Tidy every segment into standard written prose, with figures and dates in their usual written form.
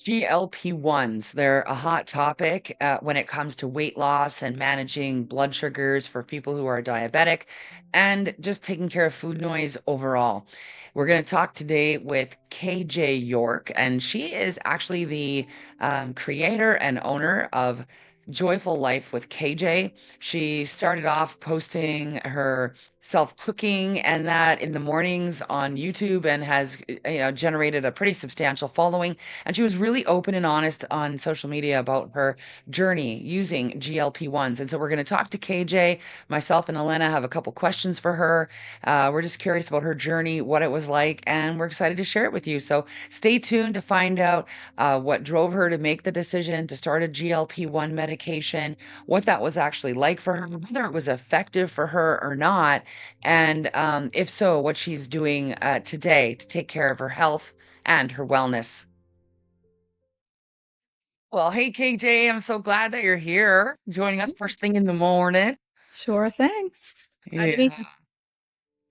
GLP-1s, they're a hot topic when it comes to weight loss and managing blood sugars for people who are diabetic and just taking care of food noise overall. We're going to talk today with KJ York, and she is actually the creator and owner of Joyful Life with KJ. She started off posting her self-cooking and that in the mornings on YouTube and has generated a pretty substantial following, and she was really open and honest on social media about her journey using GLP-1s. And so we're going to talk to KJ. Myself and Elena have a couple questions for her. We're just curious about her journey, what it was like, and we're excited to share it with you. So stay tuned to find out what drove her to make the decision to start a GLP-1 medication, what that was actually like for her, whether it was effective for her or not, and if so, what she's doing today to take care of her health and her wellness. Well, hey, KJ, I'm so glad that you're here joining us first thing in the morning. Sure thing. Glad to Yeah, be here.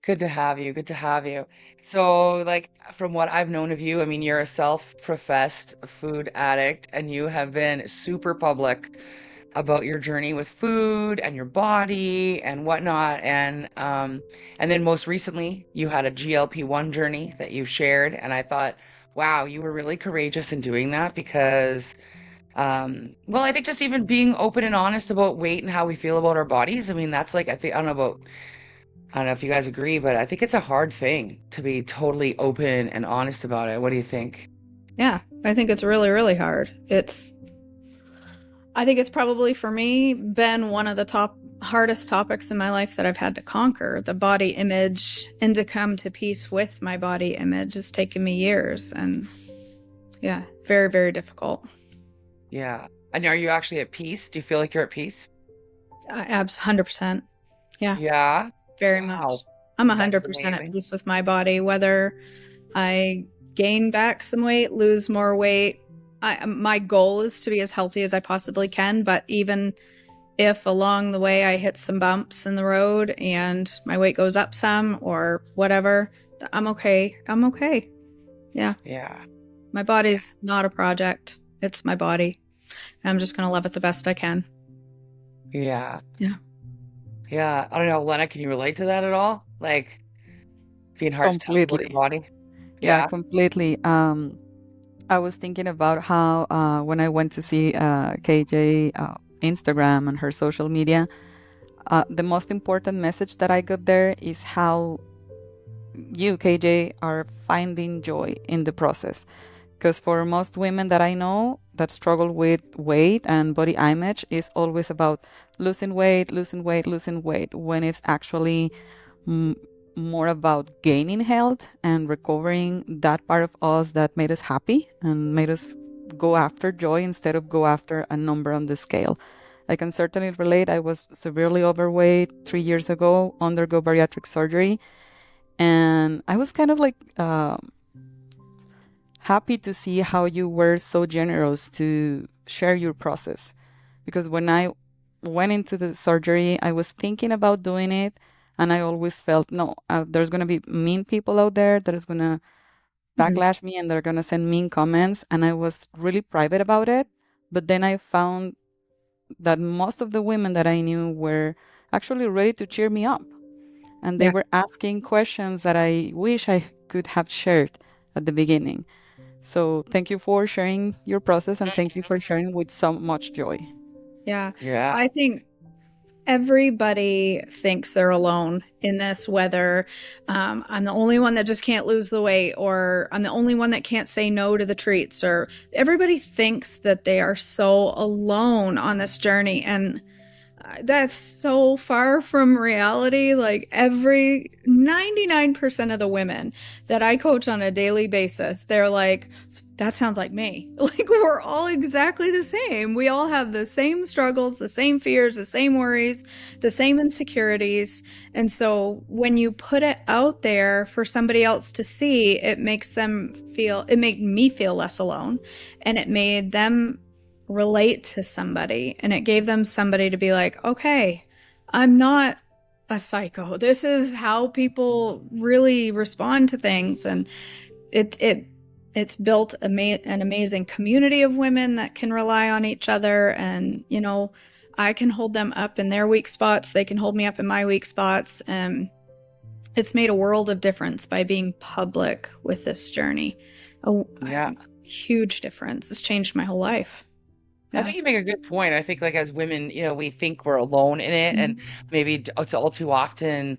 good to have you. Good to have you. So, like, from what I've known of you, I mean, you're a self-professed food addict, and you have been super public about your journey with food and your body and whatnot. And then most recently, you had a GLP-1 journey that you shared, and I thought, wow, you were really courageous in doing that because well, I think just even being open and honest about weight and how we feel about our bodies. I mean, that's like, I don't know if you guys agree, but I think it's a hard thing to be totally open and honest about it. What do you think? Yeah, I think it's really, really hard. I think it's probably for me been one of the top hardest topics in my life that I've had to conquer. The body image and to come to peace with my body image has taken me years. And yeah, very, very difficult. Yeah. And are you actually at peace? Do you feel like you're at peace? Abs 100%. Yeah, Yeah. very Wow. much. I'm That's 100% at amazing. peace with my body, whether I gain back some weight, lose more weight. My goal is to be as healthy as I possibly can, but even if along the way I hit some bumps in the road and my weight goes up some or whatever, I'm okay. I'm okay. Yeah. Yeah. My Yeah. body's not a project. It's my body. I'm just going to love it the best I can. Yeah. Yeah. Yeah. I don't know, Lena, can you relate to that at all? Like being hard to tell about your Completely. body? Yeah, Yeah. completely. I was thinking about how when I went to see KJ Instagram and her social media, the most important message that I got there is how you, KJ, are finding joy in the process. Because for most women that I know that struggle with weight and body image, is always about losing weight, losing weight, losing weight, when it's actually m- more about gaining health and recovering that part of us that made us happy and made us go after joy instead of go after a number on the scale. I can certainly relate. I was severely overweight 3 years ago, undergo bariatric surgery, and I was kind of like happy to see how you were so generous to share your process. Because when I went into the surgery, I was thinking about doing it, and I always felt, no, there's going to be mean people out there that is going to Mhm. backlash me and they're going to send mean comments. And I was really private about it. But then I found that most of the women that I knew were actually ready to cheer me up. And they Yeah. were asking questions that I wish I could have shared at the beginning. So thank you for sharing your process and thank you for sharing with so much joy. Yeah. Yeah. I think everybody thinks they're alone in this, whether I'm the only one that just can't lose the weight, or I'm the only one that can't say no to the treats, or everybody thinks that they are so alone on this journey. And that's so far from reality. Like every 99% of the women that I coach on a daily basis, they're like, that sounds like me. Like we're all exactly the same. We all have the same struggles, the same fears, the same worries, the same insecurities. And so when you put it out there for somebody else to see, it made me feel less alone, and it made them relate to somebody, and it gave them somebody to be like, okay, I'm not a psycho. This is how people really respond to things. And it It's built an amazing community of women that can rely on each other. And, you know, I can hold them up in their weak spots. They can hold me up in my weak spots. And it's made a world of difference by being public with this journey. Yeah. Huge difference. It's changed my whole life. I think you make a good point. I think like as women, we think we're alone in it, and maybe all too often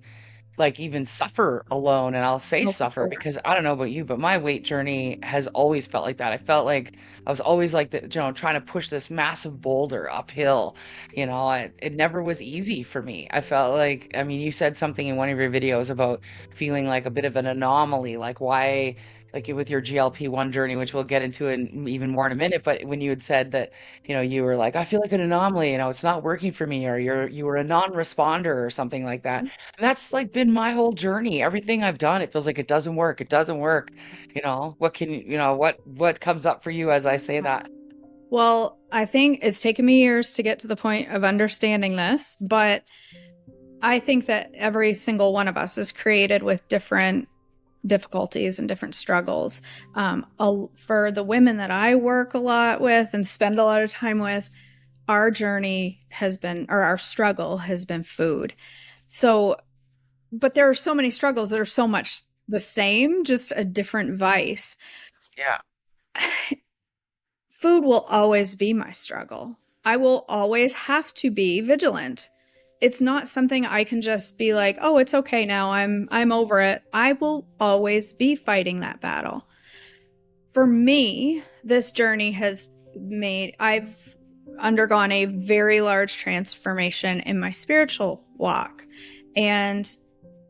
like even suffer alone. And I'll say Oh, for suffer sure. because I don't know about you, but my weight journey has always felt like that. I felt like I was always like trying to push this massive boulder uphill. It never was easy for me. I felt like, I mean, you said something in one of your videos about feeling like a bit of an anomaly, like why, like with your GLP-1 journey, which we'll get into even more in a minute. But when you had said that, you were like, I feel like an anomaly, it's not working for me, or you were a non-responder or something like that. And that's like been my whole journey. Everything I've done, it feels like it doesn't work. It doesn't work. What comes up for you as I say that? Well, I think it's taken me years to get to the point of understanding this, but I think that every single one of us is created with different difficulties and different struggles. For the women that I work a lot with and spend a lot of time with, our journey has been, or our struggle has been food. So, but there are so many struggles that are so much the same, just a different vice. Yeah. Food will always be my struggle. I will always have to be vigilant. It's not something I can just be like, oh, it's okay now. I'm over it. I will always be fighting that battle. For me, this journey has I've undergone a very large transformation in my spiritual walk. And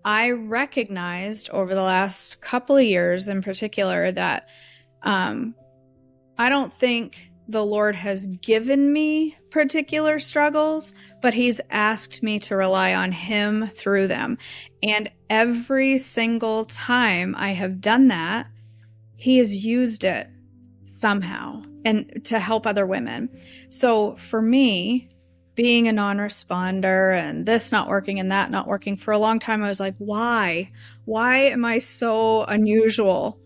I recognized over the last couple of years in particular that I don't think the Lord has given me particular struggles, but He's asked me to rely on Him through them. And every single time I have done that, He has used it somehow and to help other women. So for me, being a non-responder and this not working and that not working, for a long time, I was like, why? Why am I so unusual?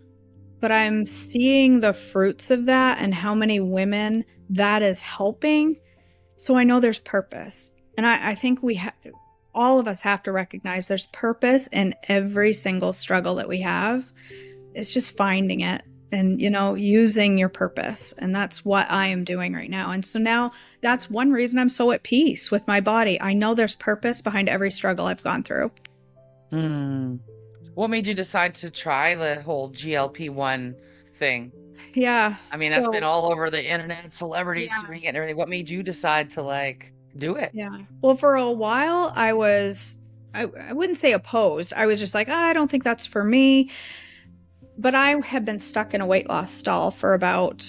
But I'm seeing the fruits of that and how many women that is helping. So I know there's purpose. And I think all of us have to recognize there's purpose in every single struggle that we have. It's just finding it and, using your purpose. And that's what I am doing right now. And so now that's one reason I'm so at peace with my body. I know there's purpose behind every struggle I've gone through. What made you decide to try the whole GLP-1 thing? Yeah. I mean, that's been all over the internet, celebrities doing it and everything. What made you decide to like do it? Yeah. Well, for a while I wouldn't say opposed. I was just like, I don't think that's for me. But I have been stuck in a weight loss stall for about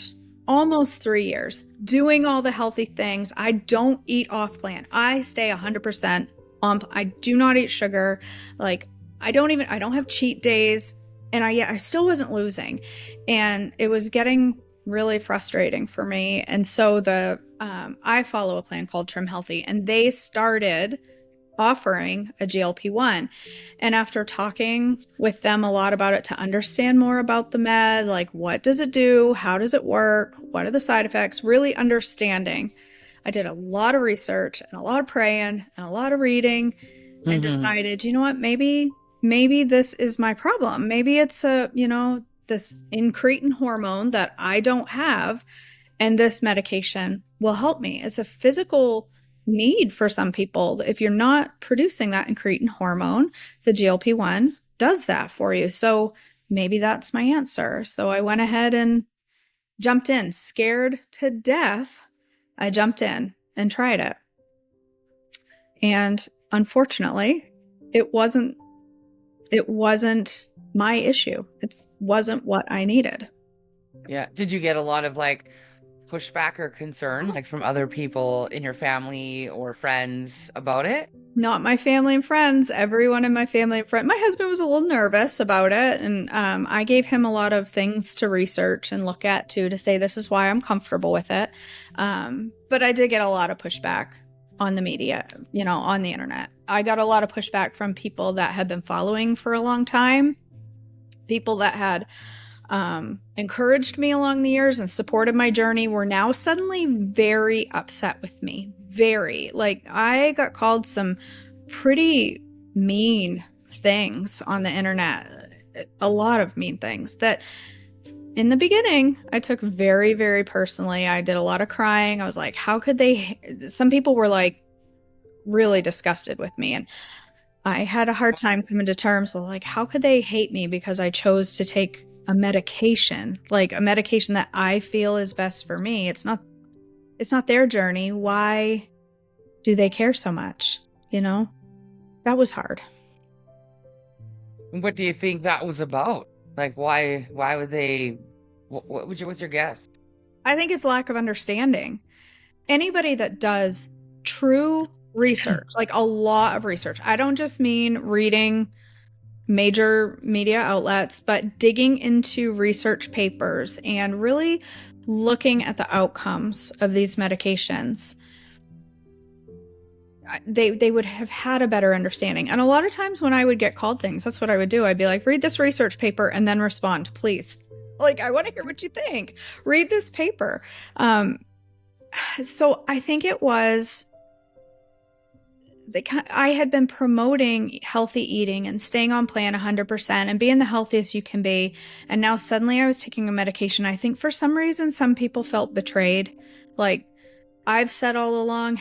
almost 3 years, doing all the healthy things. I don't eat off plan. I stay 100% on. I do not eat sugar. Like, I don't have cheat days, and I still wasn't losing, and it was getting really frustrating for me. And so I follow a plan called Trim Healthy, and they started offering a GLP-1. And after talking with them a lot about it to understand more about the med, like what does it do? How does it work? What are the side effects? Really understanding. I did a lot of research and a lot of praying and a lot of reading and decided, you know what, maybe this is my problem. Maybe it's this incretin hormone that I don't have, and this medication will help me. It's a physical need for some people. If you're not producing that incretin hormone, the GLP-1 does that for you. So maybe that's my answer. So I went ahead and jumped in, scared to death. I jumped in and tried it. And unfortunately, it wasn't my issue. It wasn't what I needed. Yeah. Did you get a lot of like pushback or concern like from other people in your family or friends about it? Not my family and friends. Everyone in my family and friends. My husband was a little nervous about it, and I gave him a lot of things to research and look at too, to say this is why I'm comfortable with it. But I did get a lot of pushback on the media, on the internet. I got a lot of pushback from people that had been following for a long time, people that had encouraged me along the years and supported my journey were now suddenly very upset with me. Very. Like, I got called some pretty mean things on the internet, a lot of mean things that in the beginning I took very, very personally. I did a lot of crying. I was like, how could they? Some people were like really disgusted with me. And I had a hard time coming to terms with like, how could they hate me because I chose to take a medication, like a medication that I feel is best for me. It's not their journey. Why do they care so much? You know, that was hard. What do you think that was about? Like, why would they, what's your guess? I think it's lack of understanding. Anybody that does true research, like a lot of research, I don't just mean reading major media outlets, but digging into research papers and really looking at the outcomes of these medications, they would have had a better understanding. And a lot of times when I would get called things, that's what I would do. I'd be like, read this research paper and then respond, please. Like, I want to hear what you think. Read this paper. So I think it was, I had been promoting healthy eating and staying on plan 100% and being the healthiest you can be. And now suddenly I was taking a medication. I think for some reason, some people felt betrayed. Like, I've said all along,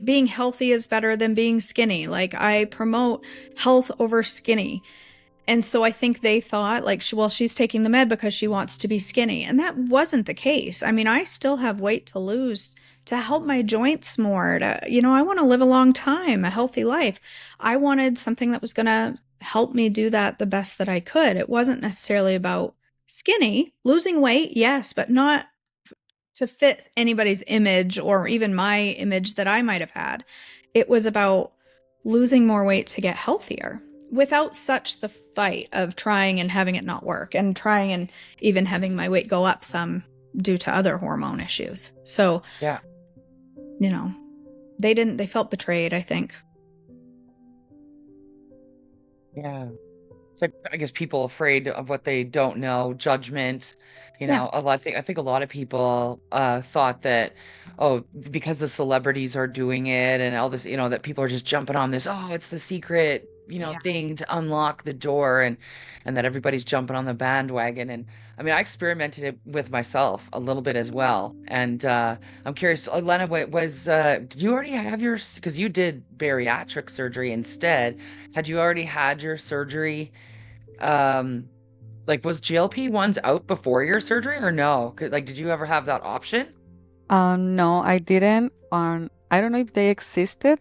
being healthy is better than being skinny. Like, I promote health over skinny. And so I think they thought like, well, she's taking the med because she wants to be skinny. And that wasn't the case. I mean, I still have weight to lose to help my joints more. I want to live a long time, a healthy life. I wanted something that was going to help me do that the best that I could. It wasn't necessarily about skinny, losing weight, yes, but not to fit anybody's image or even my image that I might have had. It was about losing more weight to get healthier without such the fight of trying and having it not work and trying and even having my weight go up some due to other hormone issues. So, Yeah. They felt betrayed, I think. Yeah. It's like, I guess people afraid of what they don't know, judgment, Yeah. I think a lot of people thought that, oh, because the celebrities are doing it and all this, that people are just jumping on this, oh, it's the secret, Yeah. thing to unlock the door, and that everybody's jumping on the bandwagon. And I mean, I experimented it with myself a little bit as well. And I'm curious, Lena, did you already have because you did bariatric surgery instead. Had you already had your surgery? Um, like, was GLP-1s out before your surgery or no? Like, did you ever have that option? No, I didn't. I don't know if they existed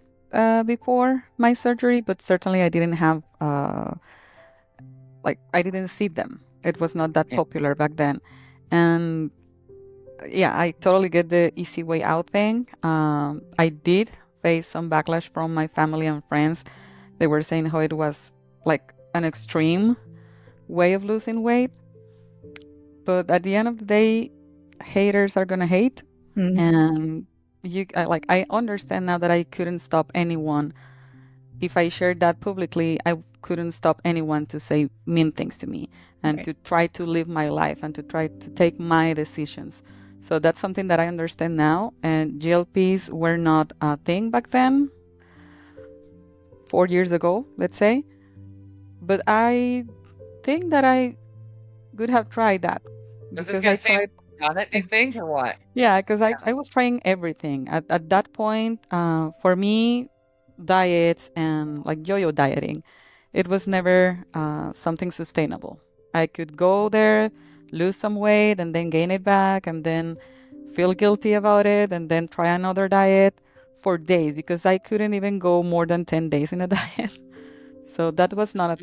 before my surgery, but certainly I didn't have, I didn't see them. It was not that Yeah. popular back then. And yeah, I totally get the easy way out thing. I did face some backlash from my family and friends. They were saying how it was like an extreme way of losing weight. But at the end of the day, haters are gonna hate. Mm. And I understand now that I couldn't stop anyone. If I shared that publicly, I couldn't stop anyone to say mean things to me and Right. to try to live my life and to try to take my decisions. So that's something that I understand now. And GLPs were not a thing back then, 4 years ago, let's say. But I think that I would have tried that I was just because gonna I say, tried. done it, do you think, or what? Yeah, because Yeah. I was trying everything. At that point, for me, diets and like yo-yo dieting, it was never something sustainable. I could go there, lose some weight, and then gain it back, and then feel guilty about it, and then try another diet for days because I couldn't even go more than 10 days in a diet. So that was not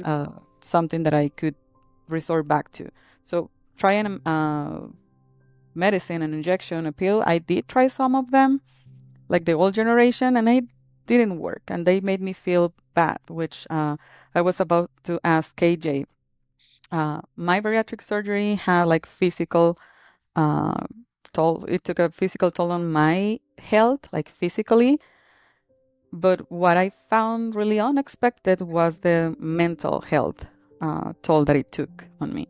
something that I could resort back to. So trying medicine, an injection, a pill, I did try some of them, like the old generation, and it didn't work. And they made me feel bad, which I was about to ask KJ. My bariatric surgery had like physical uh, toll. It took a physical toll on my health, like physically. But what I found really unexpected was the mental health toll that it took on me.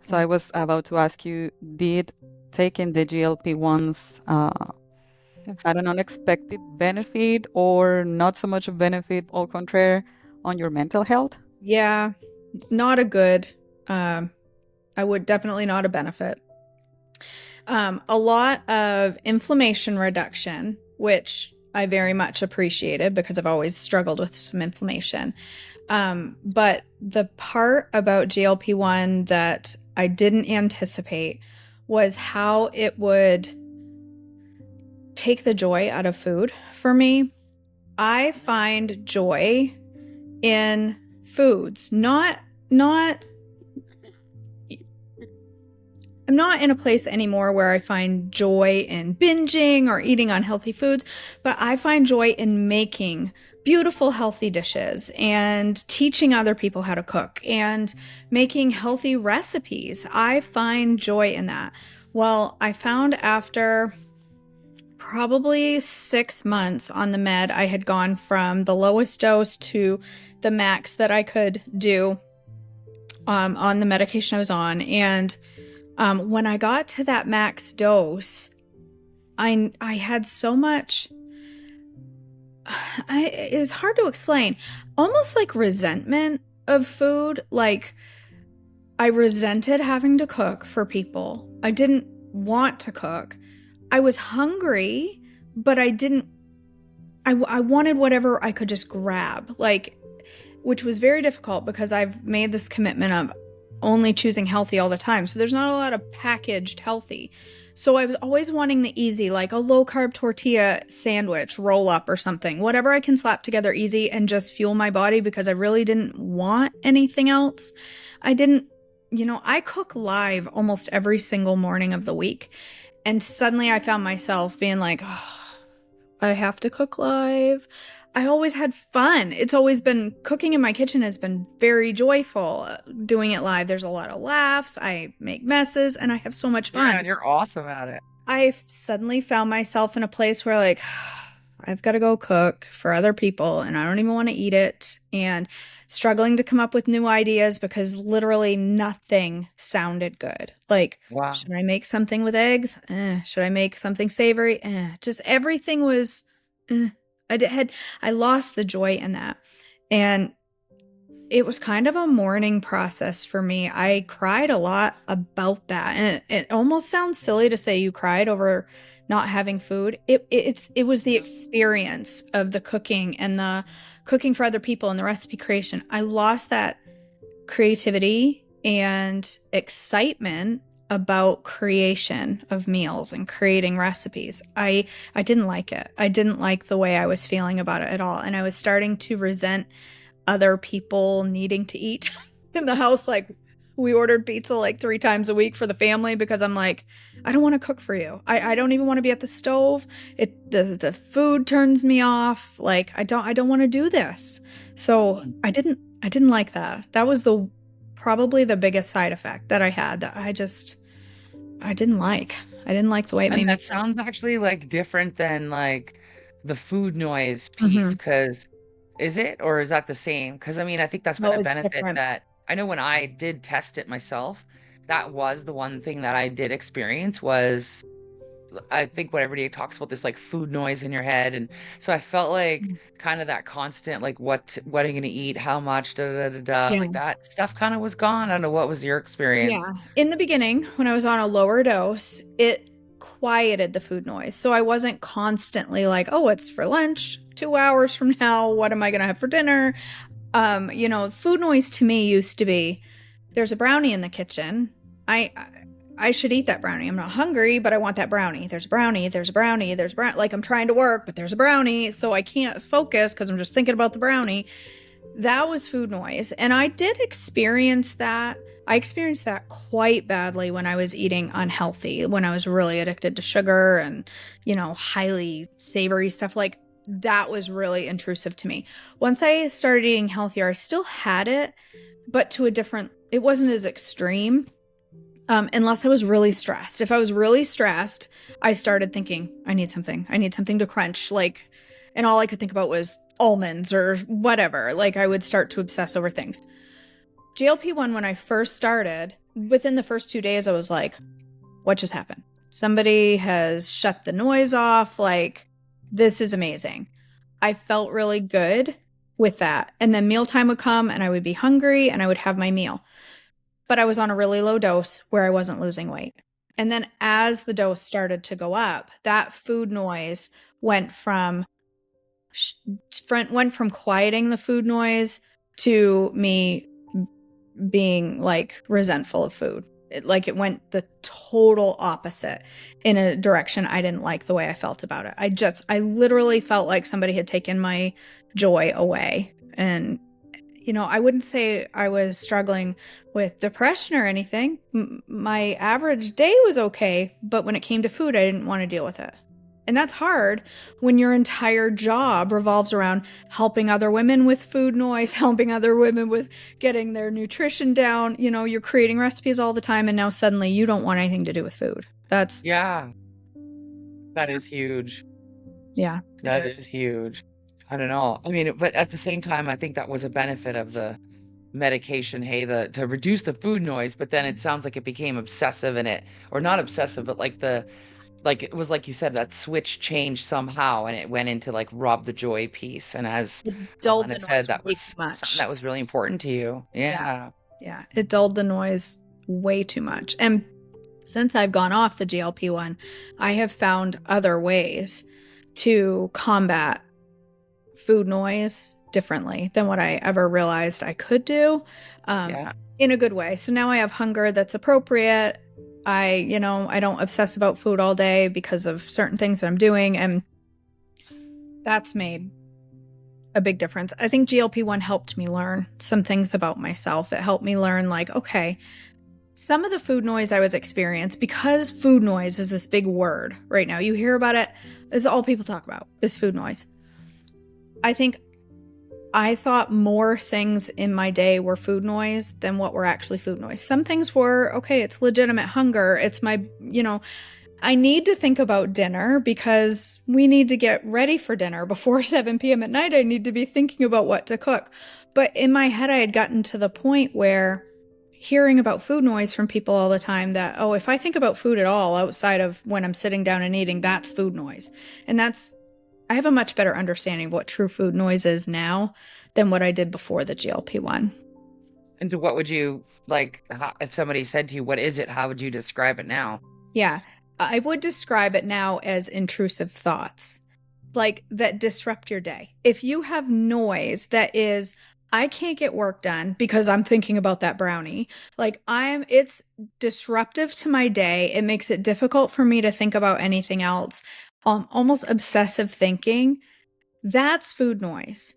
So I was about to ask you, did taking the GLP-1s had an unexpected benefit or not so much a benefit, au contraire, on your mental health? Yeah, not a good. I would definitely not a benefit. A lot of inflammation reduction, which I very much appreciated because I've always struggled with some inflammation. But the part about GLP-1 that I didn't anticipate was how it would take the joy out of food for me. I find joy in foods, not I'm not in a place anymore where I find joy in binging or eating unhealthy foods, but I find joy in making beautiful, healthy dishes and teaching other people how to cook and making healthy recipes. I find joy in that. Well, I found after probably 6 months on the med, I had gone from the lowest dose to the max that I could do on the medication I was on. And when I got to that max dose, I had so much. It was hard to explain. Almost like resentment of food. Like I resented having to cook for people. I didn't want to cook. I was hungry, but I didn't. I wanted whatever I could just grab. Which was very difficult because I've made this commitment of only choosing healthy all the time. So there's not a lot of packaged healthy. So I was always wanting the easy, like a low carb tortilla sandwich, roll up or something, whatever I can slap together easy and just fuel my body because I really didn't want anything else. I didn't, I cook live almost every single morning of the week. And suddenly I found myself being like, oh, I have to cook live. I always had fun. It's always been cooking in my kitchen has been very joyful. Doing it live, there's a lot of laughs. I make messes and I have so much fun. Yeah, and you're awesome at it. I suddenly found myself in a place where I've got to go cook for other people and I don't even want to eat it, and struggling to come up with new ideas because literally nothing sounded good. Wow. Should I make something with eggs? Should I make something savory? Just everything was I lost the joy in that. And it was kind of a mourning process for me. I cried a lot about that. And it almost sounds silly to say you cried over not having food. It was the experience of the cooking and the cooking for other people and the recipe creation. I lost that creativity and excitement about creation of meals and creating recipes. I didn't like it. I didn't like the way I was feeling about it at all. And I was starting to resent other people needing to eat in the house. Like we ordered pizza 3 times a week for the family because I'm like, I don't want to cook for you. I don't even want to be at the stove. The food turns me off. I don't want to do this. So I didn't like that. That was probably the biggest side effect that I had that I didn't like. I didn't like the way it made And me that feel. sounds actually different than the food noise piece, because is it, or is that the same? Because I mean, I think that's been No, a it's benefit different. that I know when I did test it myself, that was the one thing that I did experience was I think what everybody talks about, this food noise in your head. And so I felt kind of that constant, what are you gonna eat? How much? Da da da da. Yeah. Like that stuff kind of was gone. I don't know, what was your experience? Yeah. In the beginning, when I was on a lower dose, it quieted the food noise. So I wasn't constantly like, oh, it's for lunch, 2 hours from now. What am I going to have for dinner? Food noise to me used to be there's a brownie in the kitchen. I should eat that brownie. I'm not hungry, but I want that brownie. There's a brownie. There's a brownie. There's a brownie. Like I'm trying to work, but there's a brownie. So I can't focus because I'm just thinking about the brownie. That was food noise. And I did experience that. I experienced that quite badly when I was eating unhealthy, when I was really addicted to sugar and, highly savory stuff. That was really intrusive to me. Once I started eating healthier, I still had it, but it wasn't as extreme. Unless I was really stressed. If I was really stressed, I started thinking, I need something to crunch. And all I could think about was almonds or whatever. I would start to obsess over things. GLP-1, when I first started, within the first 2 days, I was like, what just happened? Somebody has shut the noise off. Like, this is amazing. I felt really good with that. And then mealtime would come and I would be hungry and I would have my meal. But I was on a really low dose where I wasn't losing weight. And then as the dose started to go up, that food noise went from quieting the food noise to me being like resentful of food. It went the total opposite in a direction I didn't like the way I felt about it. I literally felt like somebody had taken my joy away. And, I wouldn't say I was struggling with depression or anything. My average day was okay, but when it came to food, I didn't want to deal with it. And that's hard when your entire job revolves around helping other women with food noise, helping other women with getting their nutrition down. You're creating recipes all the time, and now suddenly you don't want anything to do with food. Yeah, that is huge. Yeah, That is huge. I don't know. I mean, but at the same time, I think that was a benefit of the medication, hey, to reduce the food noise, but then it sounds like it became obsessive or not obsessive, but like it was like you said, that switch changed somehow and it went into like rob the joy piece. And as it dulled the Elena noise said, that way was too something much. that was really important to you. Yeah. Yeah, it dulled the noise way too much. And since I've gone off the GLP-1, I have found other ways to combat food noise differently than what I ever realized I could do, Yeah. in a good way. So now I have hunger that's appropriate. I don't obsess about food all day because of certain things that I'm doing, and that's made a big difference. I think GLP-1 helped me learn some things about myself. It helped me learn, like, okay, some of the food noise I was experiencing, because food noise is this big word right now. You hear about it. It's all people talk about is food noise. I think I thought more things in my day were food noise than what were actually food noise. Some things were, okay, it's legitimate hunger. It's my, I need to think about dinner because we need to get ready for dinner before 7 p.m. at night. I need to be thinking about what to cook. But in my head, I had gotten to the point where hearing about food noise from people all the time that, oh, if I think about food at all outside of when I'm sitting down and eating, that's food noise. And I have a much better understanding of what true food noise is now than what I did before the GLP-1. And so what would you like, if somebody said to you, what is it? How would you describe it now? Yeah, I would describe it now as intrusive thoughts, like that disrupt your day. If you have noise that is, I can't get work done because I'm thinking about that brownie. It's disruptive to my day. It makes it difficult for me to think about anything else. Almost obsessive thinking. That's food noise.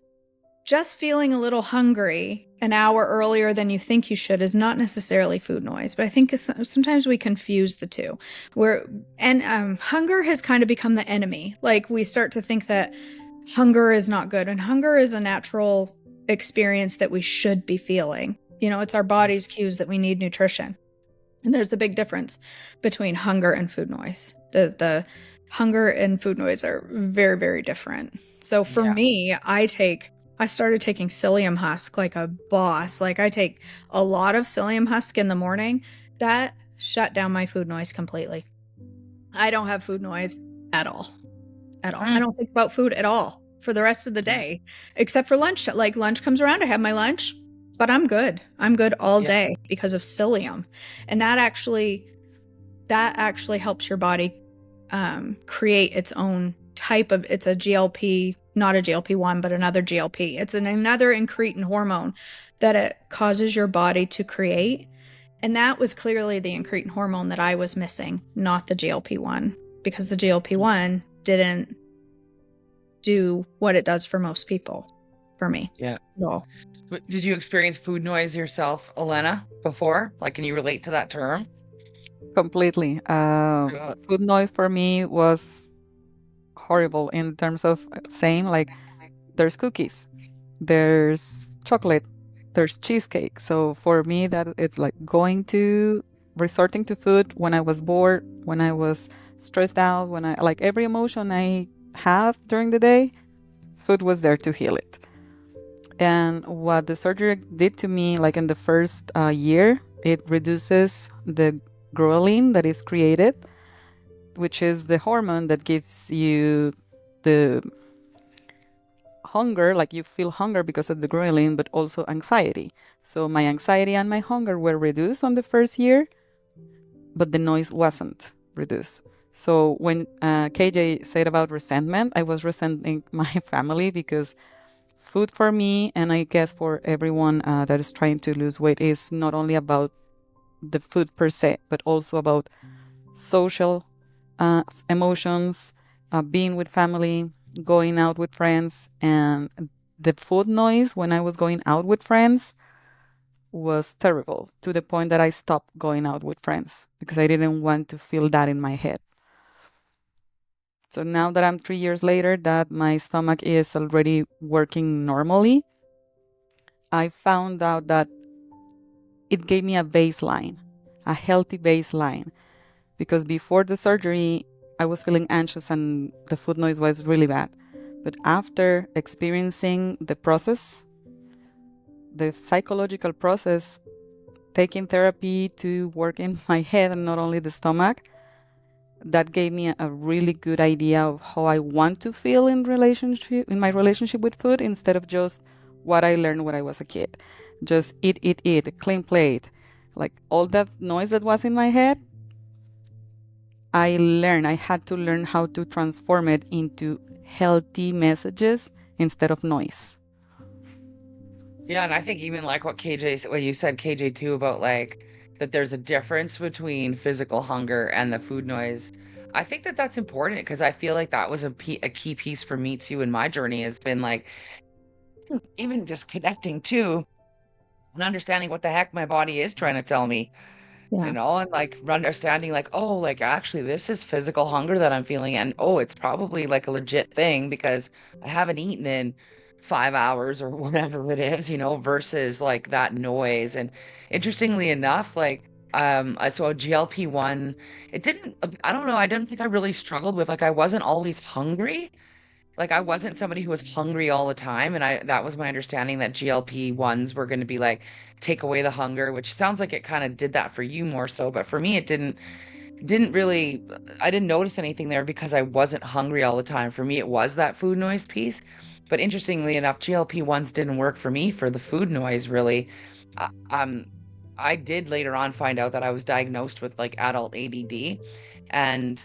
Just feeling a little hungry an hour earlier than you think you should is not necessarily food noise, but I think sometimes we confuse the two. Hunger has kind of become the enemy. Like, we start to think that hunger is not good, and hunger is a natural experience that we should be feeling. It's our body's cues that we need nutrition. And there's a big difference between hunger and food noise. The hunger and food noise are very, very different. So for me, I started taking psyllium husk like a boss. Like, I take a lot of psyllium husk in the morning. That shut down my food noise completely. I don't have food noise at all. At all. I don't think about food at all for the rest of the day, except for lunch. Like, lunch comes around, I have my lunch, but I'm good. I'm good all day because of psyllium. And that actually helps your body create its own type of, it's a GLP, not a GLP-1, but another GLP. It's another incretin hormone that it causes your body to create. And that was clearly the incretin hormone that I was missing, not the GLP-1, because the GLP-1 didn't do what it does for most people, for me. Yeah. No. Did you experience food noise yourself, Elena, before? Like, can you relate to that term? Completely. Food noise for me was horrible in terms of same, like, there's cookies, there's chocolate, there's cheesecake. So for me, that it's like resorting to food when I was bored, when I was stressed out, when I like every emotion I have during the day, food was there to heal it. And what the surgery did to me, like in the first year, It reduces the ghrelin that is created, which is the hormone that gives you the hunger, like you feel hunger because of the ghrelin, but also anxiety. So my anxiety and my hunger were reduced on the first year, but the noise wasn't reduced. So when KJ said about resentment, I was resenting my family because food for me, and I guess for everyone that is trying to lose weight, is not only about the food per se, but also about social emotions, being with family, going out with friends. And the food noise when I was going out with friends was terrible, to the point that I stopped going out with friends because I didn't want to feel that in my head. So now that I'm 3 years later, that my stomach is already working normally, I found out that it gave me a baseline, a healthy baseline. Because before the surgery, I was feeling anxious and the food noise was really bad. But after experiencing the process, the psychological process, taking therapy to work in my head and not only the stomach, that gave me a really good idea of how I want to feel in my relationship with food, instead of just what I learned when I was a kid. Just eat, eat, eat, clean plate. Like all that noise that was in my head, I had to learn how to transform it into healthy messages instead of noise. Yeah, and I think even like what you said, KJ, too, about like that there's a difference between physical hunger and the food noise. I think that that's important because I feel like that was a key piece for me too in my journey has been like even just connecting to and understanding what the heck my body is trying to tell me. Yeah. And like understanding like, oh, like actually this is physical hunger that I'm feeling and oh, it's probably like a legit thing because I haven't eaten in 5 hours or whatever it is, versus like that noise. And interestingly enough, like I saw GLP-1, it didn't I don't know, I didn't think I really struggled with like I wasn't always hungry. Like, I wasn't somebody who was hungry all the time, and I that was my understanding that GLP-1s were gonna be like, take away the hunger, which sounds like it kinda did that for you more so, but for me, it didn't really I didn't notice anything there because I wasn't hungry all the time. For me, it was that food noise piece, but interestingly enough, GLP-1s didn't work for me for the food noise, really. Uh, um, I did later on find out that I was diagnosed with, like, adult ADD, and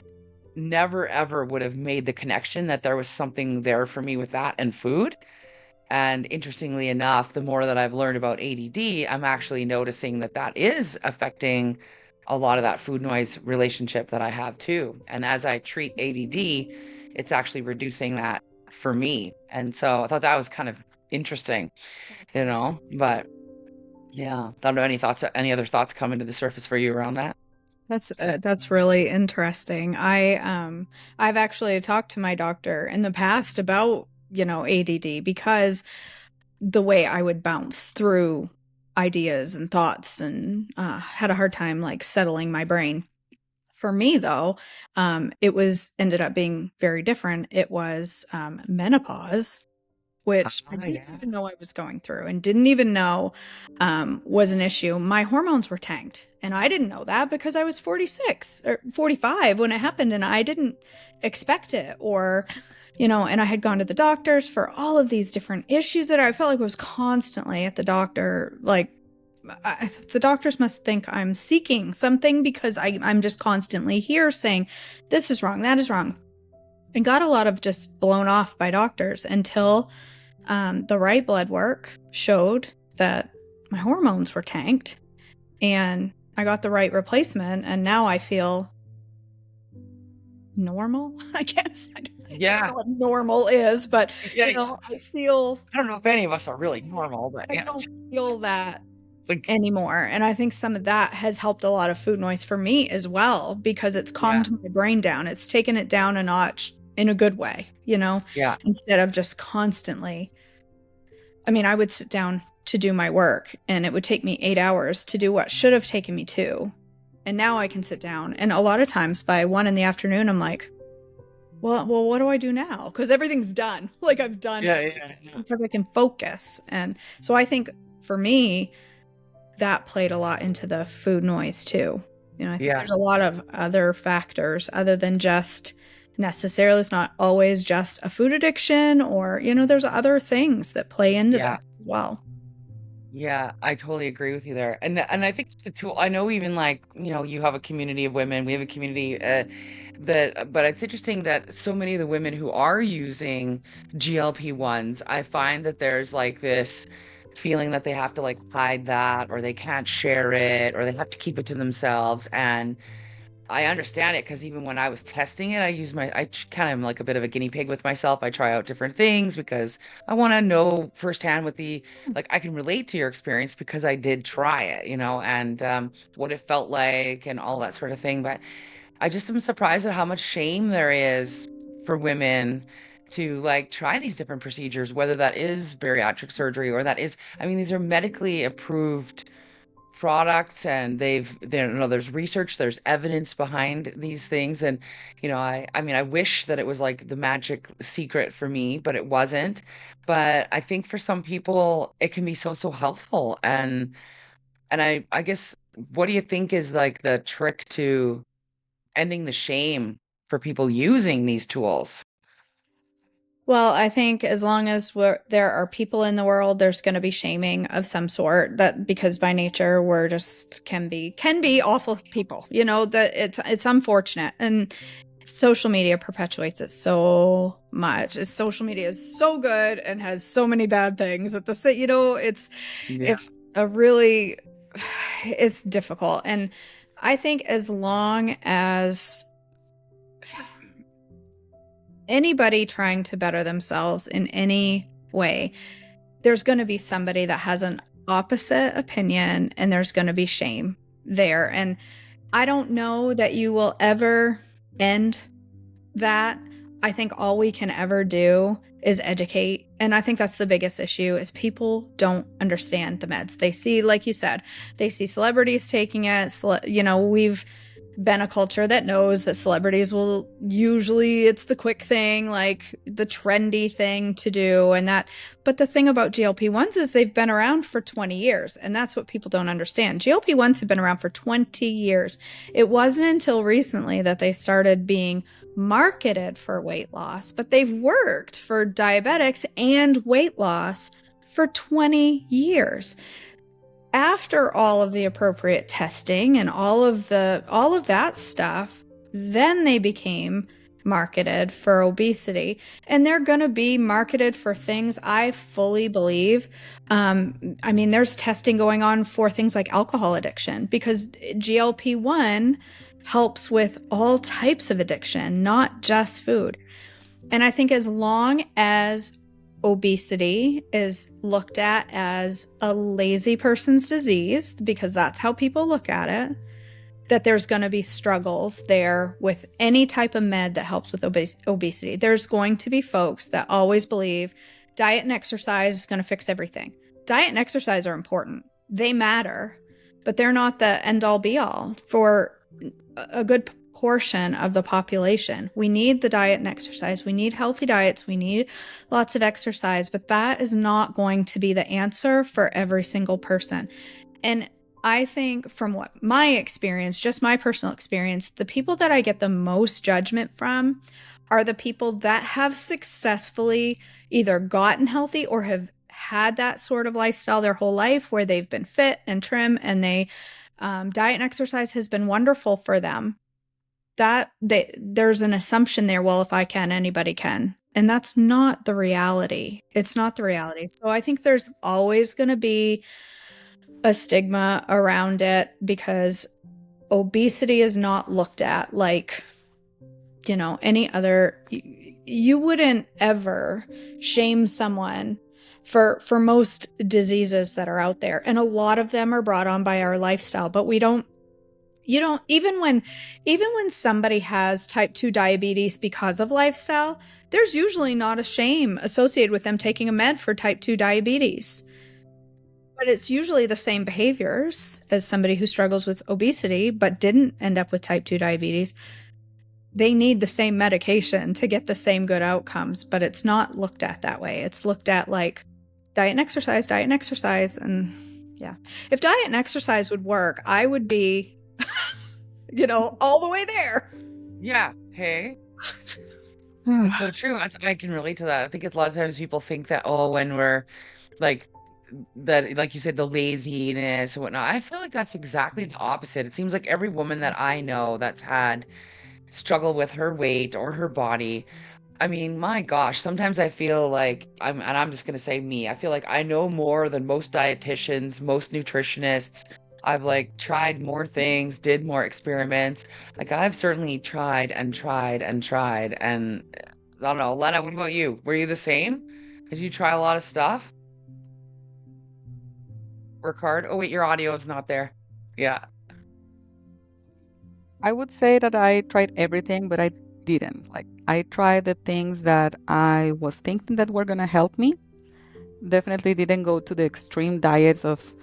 never ever would have made the connection that there was something there for me with that and food. And interestingly enough, the more that I've learned about ADD, I'm actually noticing that that is affecting a lot of that food noise relationship that I have too. And as I treat ADD, it's actually reducing that for me. And so I thought that was kind of interesting. But yeah, don't know any other thoughts coming to the surface for you around that? That's really interesting. I've actually talked to my doctor in the past about, ADD, because the way I would bounce through ideas and thoughts, and had a hard time like settling my brain. For me though, it was ended up being very different. It was menopause, which I didn't Yeah. even know I was going through and didn't even know was an issue. My hormones were tanked, and I didn't know that because I was 46 or 45 when it happened, and I didn't expect it. Or, and I had gone to the doctors for all of these different issues that I felt like was constantly at the doctor. Like, the doctors must think I'm seeking something because I'm just constantly here saying, this is wrong, that is wrong. And got a lot of just blown off by doctors until the right blood work showed that my hormones were tanked, and I got the right replacement, and now I feel normal, I guess. I don't Yeah. know what normal is, but Yeah. I feel I don't know if any of us are really normal, but I yeah. don't feel that It's like, anymore. And I think some of that has helped a lot of food noise for me as well, because it's yeah, calmed my brain down. It's taken it down a notch in a good way, yeah, instead of just constantly. I mean, I would sit down to do my work and it would take me 8 hours to do what should have taken me 2. And now I can sit down. And a lot of times by 1 in the afternoon, I'm like, well, what do I do now? Because everything's done. Like, I've done yeah, everything yeah, yeah. because I can focus. And so I think for me, that played a lot into the food noise too. I think Yeah. there's a lot of other factors other than just necessarily, it's not always just a food addiction, or, there's other things that play into Yeah. this as well. Yeah, I totally agree with you there. And I think the tool, I know even like, you have a community of women, we have a community but it's interesting that so many of the women who are using GLP-1s, I find that there's like this feeling that they have to like hide that, or they can't share it, or they have to keep it to themselves. And I understand it because even when I was testing it, kind of am like a bit of a guinea pig with myself. I try out different things because I want to know firsthand like I can relate to your experience because I did try it, and what it felt like and all that sort of thing. But I just am surprised at how much shame there is for women to like try these different procedures, whether that is bariatric surgery or that is, I mean, these are medically approved products, and there's research, there's evidence behind these things. And I mean, I wish that it was like the magic secret for me, but it wasn't. But I think for some people it can be so helpful. And I guess, what do you think is like the trick to ending the shame for people using these tools? Well, I think as long as there are people in the world, there's going to be shaming of some sort. That because by nature we're just can be awful people. That it's unfortunate, and social media perpetuates it so much. Social media is so good and has so many bad things at the same. Yeah. It's a really it's difficult, and I think as long as anybody trying to better themselves in any way, there's going to be somebody that has an opposite opinion, and there's going to be shame there. And I don't know that you will ever end that. I think all we can ever do is educate. And I think that's the biggest issue, is people don't understand the meds. They see, like you said, they see celebrities taking it. We've been a culture that knows that celebrities will usually, it's the quick thing, like the trendy thing to do. But the thing about GLP-1s is they've been around for 20 years. And that's what people don't understand. GLP-1s have been around for 20 years. It wasn't until recently that they started being marketed for weight loss, but they've worked for diabetics and weight loss for 20 years. After all of the appropriate testing and all of that stuff, then they became marketed for obesity. And they're going to be marketed for things, I fully believe. I mean, there's testing going on for things like alcohol addiction, because GLP-1 helps with all types of addiction, not just food. And I think as long as obesity is looked at as a lazy person's disease, because that's how people look at it, that there's going to be struggles there with any type of med that helps with obesity. There's going to be folks that always believe diet and exercise is going to fix everything. Diet and exercise are important. They matter, but they're not the end all be all for a good portion of the population. We need the diet and exercise. We need healthy diets. We need lots of exercise, but that is not going to be the answer for every single person. And I think from what my experience, just my personal experience, the people that I get the most judgment from are the people that have successfully either gotten healthy or have had that sort of lifestyle their whole life, where they've been fit and trim, and they diet and exercise has been wonderful for them. There's an assumption there, well, if I can, anybody can. And that's not the reality. It's not the reality. So I think there's always going to be a stigma around it, because obesity is not looked at like, any other. You wouldn't ever shame someone for most diseases that are out there. And a lot of them are brought on by our lifestyle, but even when somebody has type 2 diabetes because of lifestyle, there's usually not a shame associated with them taking a med for type 2 diabetes. But it's usually the same behaviors as somebody who struggles with obesity but didn't end up with type 2 diabetes. They need the same medication to get the same good outcomes, but it's not looked at that way. It's looked at like diet and exercise, and Yeah. If diet and exercise would work, I would be, all the way there. Yeah. Hey. It's so true. I can relate to that. I think a lot of times people think that, oh, when we're like that, like you said, the laziness and whatnot. I feel like that's exactly the opposite. It seems like every woman that I know that's had struggle with her weight or her body. I mean, my gosh, sometimes I feel like I'm just gonna say me. I feel like I know more than most dietitians, most nutritionists. I've like tried more things, did more experiments. Like I've certainly tried and tried and tried. And I don't know, Lena, what about you? Were you the same? Did you try a lot of stuff? Work hard? Oh wait, your audio is not there. Yeah. I would say that I tried everything, but I didn't. Like, I tried the things that I was thinking that were going to help me. Definitely didn't go to the extreme diets of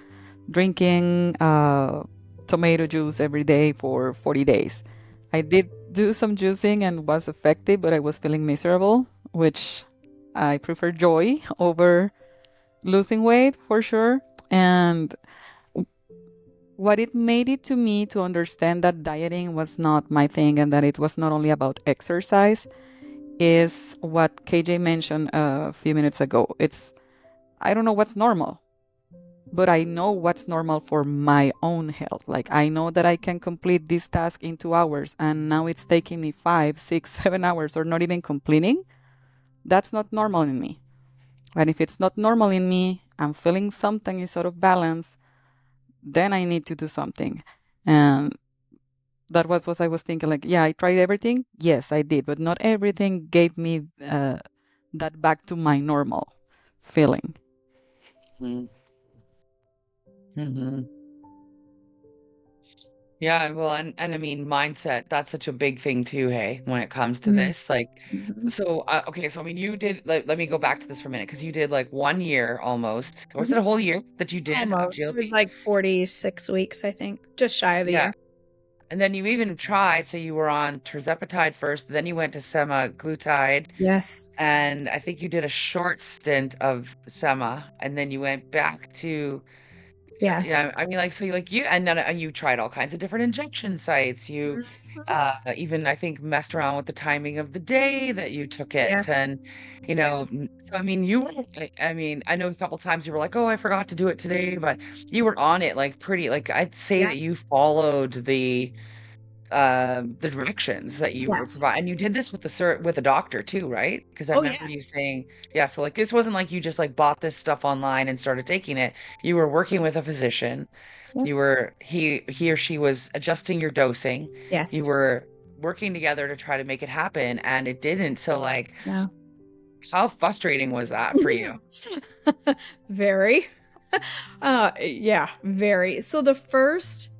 drinking tomato juice every day for 40 days. I did do some juicing and was effective, but I was feeling miserable, which I prefer joy over losing weight for sure. And what it made it to me to understand that dieting was not my thing and that it was not only about exercise is what KJ mentioned a few minutes ago. I don't know what's normal, but I know what's normal for my own health. Like, I know that I can complete this task in 2 hours, and now it's taking me 5, 6, 7 hours, or not even completing. That's not normal in me. And if it's not normal in me, I'm feeling something is out of balance, then I need to do something. And that was what I was thinking. Like, yeah, I tried everything. Yes, I did, but not everything gave me that back to my normal feeling. Mm-hmm. Yeah, well, and I mean, mindset, that's such a big thing too, hey, when it comes to this. Like, Mm-hmm. so, okay, so I mean, you did, like, let me go back to this for a minute, because you did like 1 year almost, or was it a whole year that you did of Almost. It was GLP? like 46 weeks, I think, just shy of a Yeah. year. And then you even tried, so you were on Tirzepatide first, then you went to semaglutide, Yes. and I think you did a short stint of sema, and then you went back to Yes. yeah, I mean, like, so you like you and then you tried all kinds of different injection sites. You Mhm. even I think messed around with the timing of the day that you took it, Yes. and so I mean, you were. I mean, I know a couple times you were like, "Oh, I forgot to do it today," but you were on it like pretty. Like I'd say Yeah. that you followed the directions that you were Yes. providing. And you did this with with a doctor too, right? Because I Oh, remember you yes. saying, yeah, so like this wasn't like you just like bought this stuff online and started taking it. You were working with a physician. Yep. You were he or she was adjusting your dosing. Yes. You were working together to try to make it happen and it didn't. So like Yeah. how frustrating was that for you? Very. Yeah, very. So the first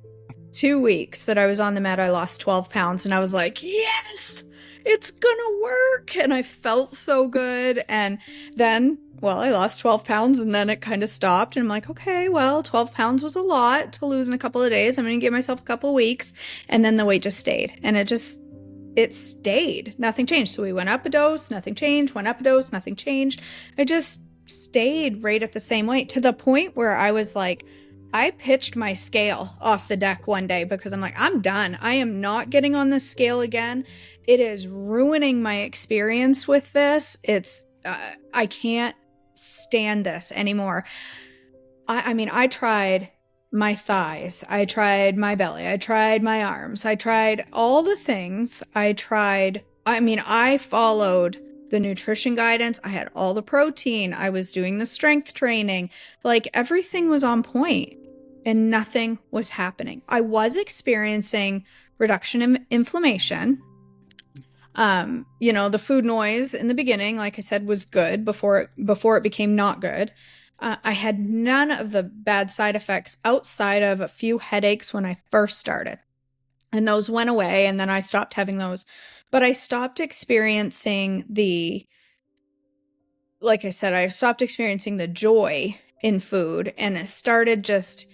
2 weeks that I was on the med, I lost 12 pounds and I was like, yes, it's gonna work. And I felt so good. And then, well, I lost 12 pounds and then it kind of stopped. And I'm like, okay, well, 12 pounds was a lot to lose in a couple of days. I'm gonna give myself a couple of weeks. And then the weight just stayed. And it stayed. Nothing changed. So we went up a dose, nothing changed, went up a dose, nothing changed. I just stayed right at the same weight to the point where I was like, I pitched my scale off the deck one day because I'm like, I'm done. I am not getting on this scale again. It is ruining my experience with this. I can't stand this anymore. I mean, I tried my thighs, I tried my belly, I tried my arms, I tried all the things. I followed the nutrition guidance. I had all the protein. I was doing the strength training. Like everything was on point and nothing was happening. I was experiencing reduction in inflammation. The food noise in the beginning, like I said, was good before it became not good. I had none of the bad side effects outside of a few headaches when I first started. And those went away, and then I stopped having those. But I stopped experiencing like I said, I stopped experiencing the joy in food, and I started just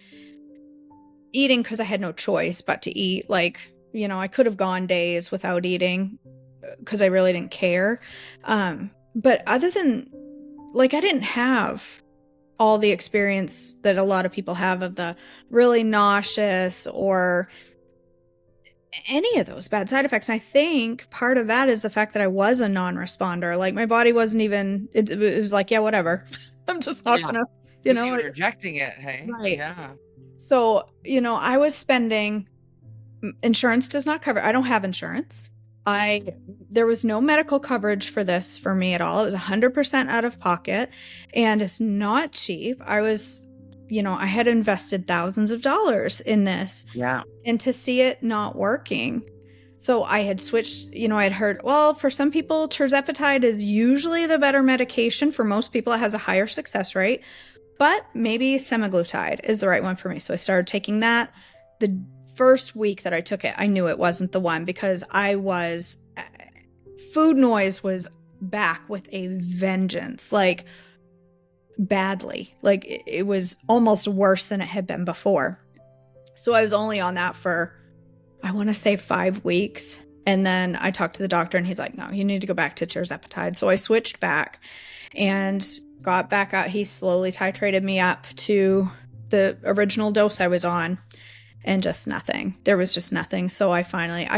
eating because I had no choice but to eat. Like, I could have gone days without eating because I really didn't care. But other than, like, I didn't have all the experience that a lot of people have of the really nauseous or any of those bad side effects. And I think part of that is the fact that I was a non-responder. Like my body wasn't even, it was like, yeah, whatever. I'm just not Yeah. gonna, It was even rejecting it, hey? right. Yeah. So, I was spending, insurance does not cover, I don't have insurance. There was no medical coverage for this for me at all. It was 100% out of pocket, and it's not cheap. I had invested thousands of dollars in this, Yeah. and to see it not working. So I had switched, I had heard, well, for some people, Tirzepitide is usually the better medication. For most people, it has a higher success rate, but maybe semaglutide is the right one for me. So I started taking that. The first week that I took it, I knew it wasn't the one because food noise was back with a vengeance, like badly. Like it was almost worse than it had been before. So I was only on that for, I want to say 5 weeks. And then I talked to the doctor and he's like, no, you need to go back to Tirzepitide. So I switched back and got back out. He slowly titrated me up to the original dose I was on, and just nothing. There was just nothing. So I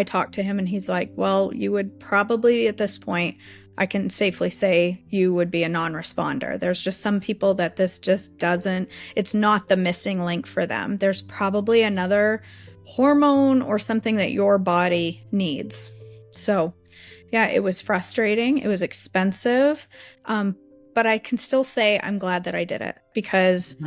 talked to him and he's like, well, you would probably at this point, I can safely say you would be a non-responder. There's just some people that this just doesn't, it's not the missing link for them. There's probably another hormone or something that your body needs. So yeah, it was frustrating. It was expensive. But I can still say I'm glad that I did it because,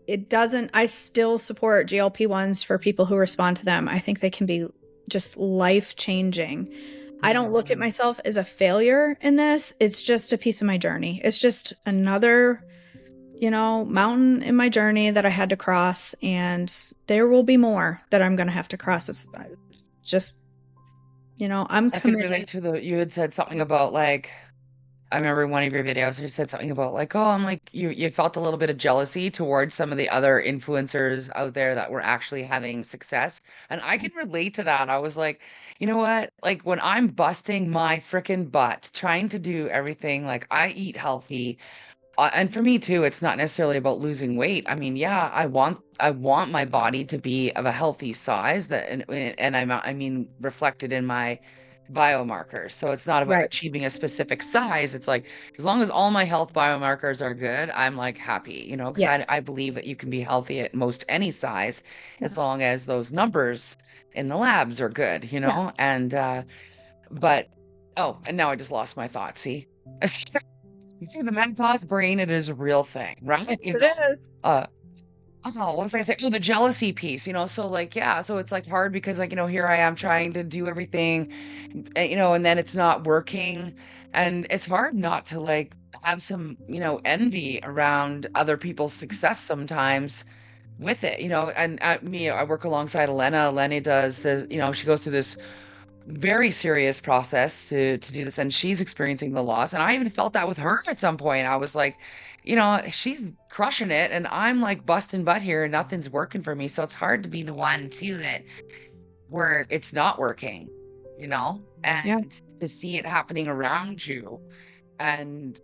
it doesn't, I still support GLP-1s for people who respond to them. I think they can be just life-changing. I don't look at myself as a failure in this. It's just a piece of my journey. It's just another, mountain in my journey that I had to cross, and there will be more that I'm going to have to cross. It's just, I'm I could committed. relate to you had said something about like, I remember in one of your videos, you said something about like, oh, I'm like, you felt a little bit of jealousy towards some of the other influencers out there that were actually having success. And I can relate to that. I was like, you know what? Like when I'm busting my freaking butt, trying to do everything, like I eat healthy. And for me too, it's not necessarily about losing weight. I mean, yeah, I want my body to be of a healthy size that and I mean reflected in my biomarkers. So it's not about Right. achieving a specific size. It's like as long as all my health biomarkers are good, I'm like happy, because Yes. I believe that you can be healthy at most any size Yeah. as long as those numbers in the labs are good. Yeah. And but oh, and now I just lost my thought. See? See, the menopause brain, it is a real thing, right? Yes, it is. Uh, what was I gonna say? Oh, the jealousy piece. So like, yeah, so it's like hard because like, here I am trying to do everything, and then it's not working. And it's hard not to like have some, envy around other people's success sometimes with it. And me, I work alongside Elena. Elena does she goes through this very serious process to do this, and she's experiencing the loss, and I even felt that with her at some point. I was like, she's crushing it and I'm like busting butt here and nothing's working for me, so it's hard to be the one too that where it's not working, Yeah. and to see it happening around you. And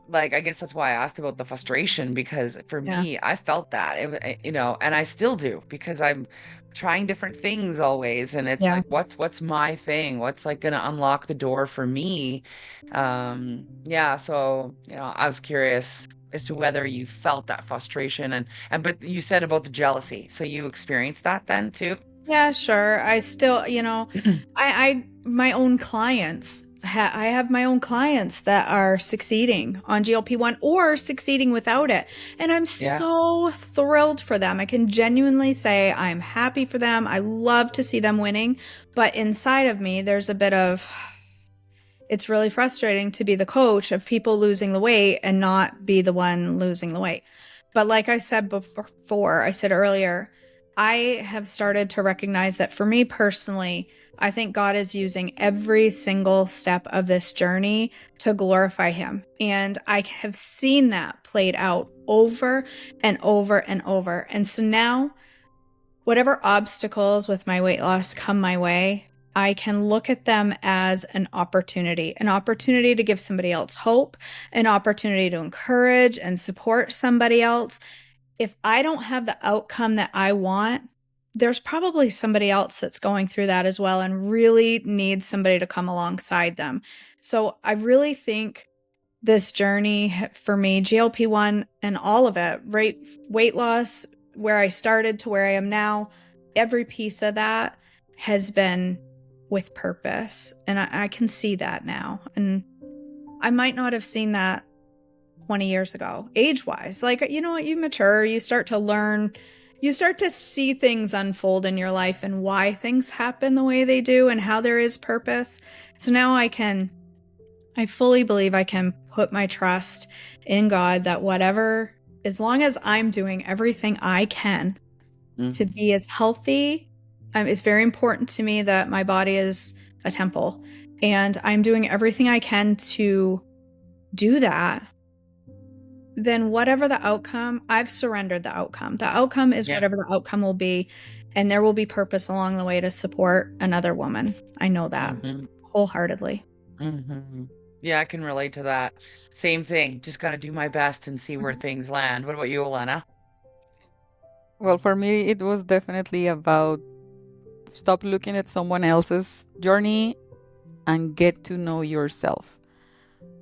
like, I guess that's why I asked about the frustration, because for Yeah. me, I felt that, and I still do because I'm trying different things always. And it's Yeah. like, what's my thing? What's like going to unlock the door for me? Yeah. So, I was curious as to whether you felt that frustration but you said about the jealousy. So you experienced that then too? Yeah, sure. I still, my own clients, I have my own clients that are succeeding on GLP-1 or succeeding without it. And I'm Yeah. so thrilled for them. I can genuinely say I'm happy for them. I love to see them winning. But inside of me, there's a bit of, it's really frustrating to be the coach of people losing the weight and not be the one losing the weight. But like I said before, I said earlier, I have started to recognize that for me personally, I think God is using every single step of this journey to glorify Him. And I have seen that played out over and over and over. And so now, whatever obstacles with my weight loss come my way, I can look at them as an opportunity to give somebody else hope, an opportunity to encourage and support somebody else. If I don't have the outcome that I want, there's probably somebody else that's going through that as well and really needs somebody to come alongside them. So I really think this journey for me, GLP-1 and all of it, right? Weight loss, where I started to where I am now, every piece of that has been with purpose. And I can see that now. And I might not have seen that 20 years ago, age-wise. Like, you know what, you mature, you start to learn, you start to see things unfold in your life and why things happen the way they do and how there is purpose. So now I fully believe I can put my trust in God that whatever, as long as I'm doing everything I can to Mhm. be as healthy, it's very important to me that my body is a temple. And I'm doing everything I can to do that. Then whatever the outcome, I've surrendered the outcome. The outcome is Yeah. whatever the outcome will be. And there will be purpose along the way to support another woman. I know that Mhm. wholeheartedly. Mhm. Yeah, I can relate to that. Same thing. Just gotta do my best and see where Mhm. things land. What about you, Elena? Well, for me, it was definitely about stop looking at someone else's journey and get to know yourself.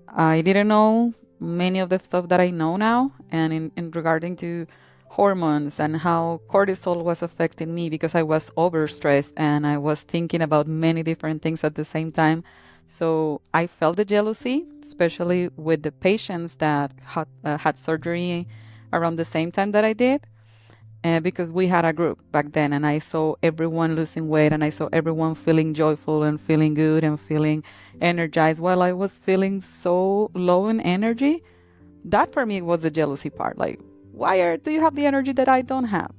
I didn't know many of the stuff that I know now, and in regarding to hormones and how cortisol was affecting me because I was overstressed and I was thinking about many different things at the same time. So I felt the jealousy, especially with the patients that had surgery around the same time that I did, because we had a group back then and I saw everyone losing weight and I saw everyone feeling joyful and feeling good and feeling energized while I was feeling so low in energy. That for me was the jealousy part. Like, do you have the energy that I don't have?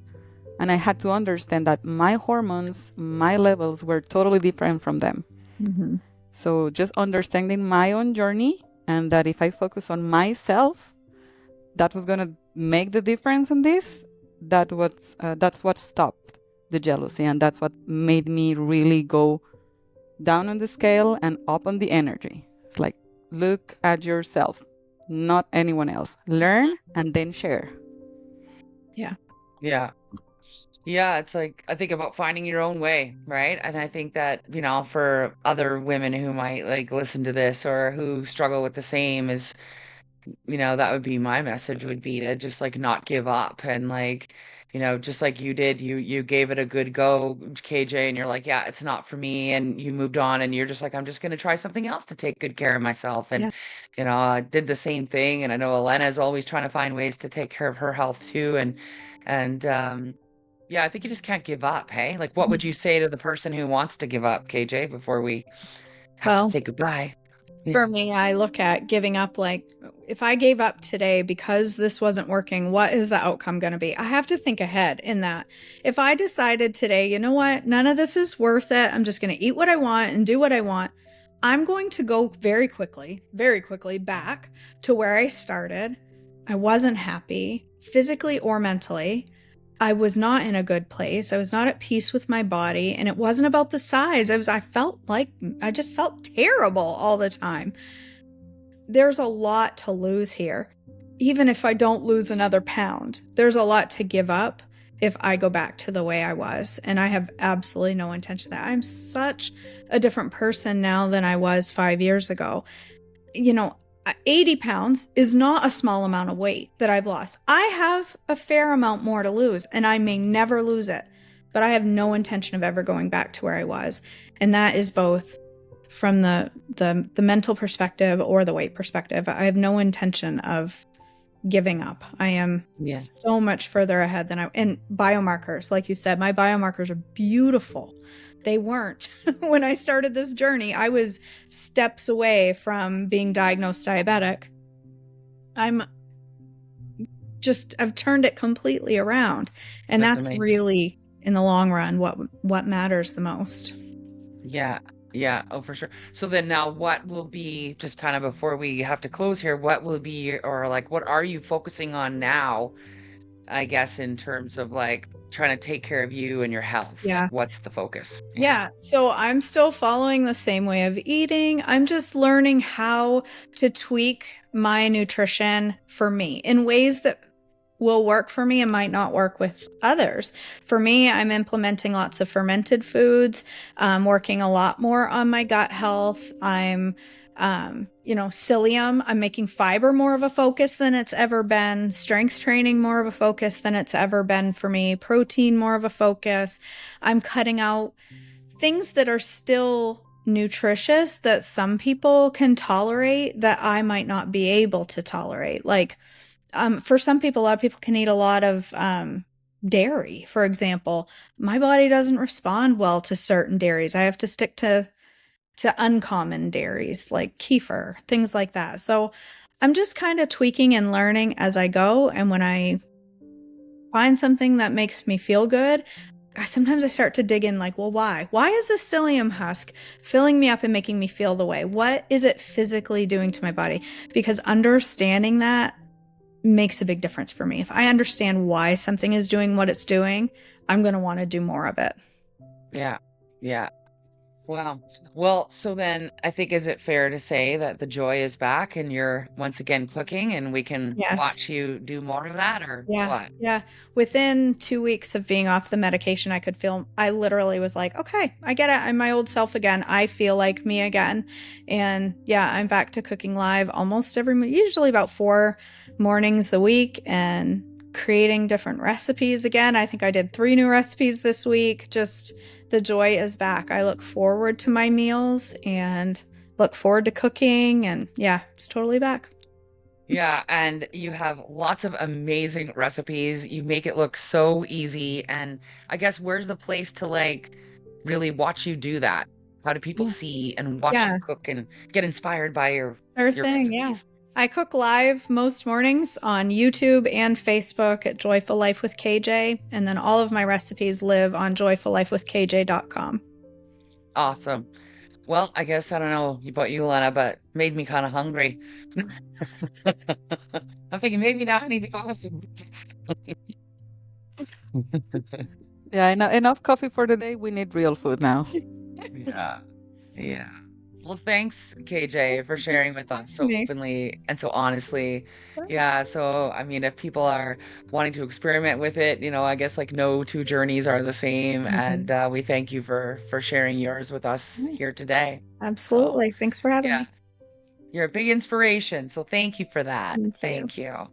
And I had to understand that my hormones, my levels were totally different from them. Mhm. So just understanding my own journey and that if I focus on myself, that was gonna make the difference in this. That's what stopped the jealousy, and that's what made me really go down on the scale and up on the energy. It's like look at yourself, not anyone else. Learn and then share. Yeah. Yeah. Yeah, it's like I think about finding your own way, right? And I think that, for other women who might like listen to this or who struggle with the same is, that would be my message would be to just like not give up and like, just like you did, you gave it a good go, KJ, and you're like, yeah, it's not for me, and you moved on and you're just like, I'm just gonna try something else to take good care of myself. And Yeah. I did the same thing, and I know Elena is always trying to find ways to take care of her health too. And yeah, I think you just can't give up, hey? Like what would you say to the person who wants to give up, KJ, before we have to Well, say goodbye? for Yeah. me, I look at giving up like, if I gave up today because this wasn't working, what is the outcome going to be? I have to think ahead in that. If I decided today, you know what, none of this is worth it, I'm just going to eat what I want and do what I want, I'm going to go very quickly back to where I started. I wasn't happy physically or mentally. I was not in a good place. I was not at peace with my body. And it wasn't about the size. I felt like I just felt terrible all the time. There's a lot to lose here. Even if I don't lose another pound, there's a lot to give up if I go back to the way I was. And I have absolutely no intention of that. I'm such a different person now than I was 5 years ago. You know, 80 pounds is not a small amount of weight that I've lost. I have a fair amount more to lose, and I may never lose it, but I have no intention of ever going back to where I was. And that is both from the mental perspective or the weight perspective. I have no intention of giving up. I am Yeah. so much further ahead than and biomarkers, like you said, my biomarkers are beautiful. They weren't when I started this journey. I was steps away from being diagnosed diabetic. I've turned it completely around. And That's that's amazing. really in the long run what matters the most. Yeah, yeah, oh, for sure. So then now what will be, just kind of before we have to close here, what will be or like what are you focusing on now I guess, in terms of like trying to take care of you and your health? Like, Yeah. what's the focus? Yeah. Yeah, so I'm still following the same way of eating. I'm just learning how to tweak my nutrition for me in ways that will work for me and might not work with others. For me, I'm implementing lots of fermented foods, working a lot more on my gut health. Psyllium, I'm making fiber more of a focus than it's ever been, strength training more of a focus than it's ever been for me, protein more of a focus. I'm cutting out things that are still nutritious that some people can tolerate that I might not be able to tolerate. Like, for some people, a lot of people can eat a lot of dairy, for example. My body doesn't respond well to certain dairies. I have to stick to uncommon dairies like kefir, things like that. So I'm just kind of tweaking and learning as I go. And when I find something that makes me feel good, sometimes I start to dig in like, well, why? Why is this psyllium husk filling me up and making me feel the way? What is it physically doing to my body? Because understanding that makes a big difference for me. If I understand why something is doing what it's doing, I'm going to want to do more of it. Yeah. Yeah. Wow. Well, so then I think, is it fair to say that the joy is back and you're once again cooking and we can Yes. watch you do more of that, or Yeah. what? Yeah. Within 2 weeks of being off the medication, I could feel, I literally was like, okay, I get it. I'm my old self again. I feel like me again. And yeah, I'm back to cooking live almost usually about 4 mornings a week and creating different recipes again. I think I did 3 new recipes this week. Just the joy is back. I look forward to my meals and look forward to cooking. And yeah, it's totally back. Yeah, and you have lots of amazing recipes. You make it look so easy. And I guess, where's the place to like really watch you do that? How do people Yeah. see and watch you Yeah. cook and get inspired by Sure your thing, yeah. recipes? I cook live most mornings on YouTube and Facebook at Joyful Life with KJ, and then all of my recipes live on joyfullifewithkj.com. Awesome. Well, I guess I don't know about you, Lena, but made me kind of hungry. I'm thinking maybe now I need to go have some breakfast. Yeah, enough coffee for the day. We need real food now. Yeah. Yeah. Well, thanks, KJ, for sharing Thanks for with us having so me. openly and so honestly. Yeah. So, I mean, if people are wanting to experiment with it, I guess like no two journeys are the same. And Mhm. we thank you for sharing yours with us Yeah, here today. So, absolutely. Thanks for having yeah, me. you're a big inspiration. So, thank you for that. Thank you. Thank you.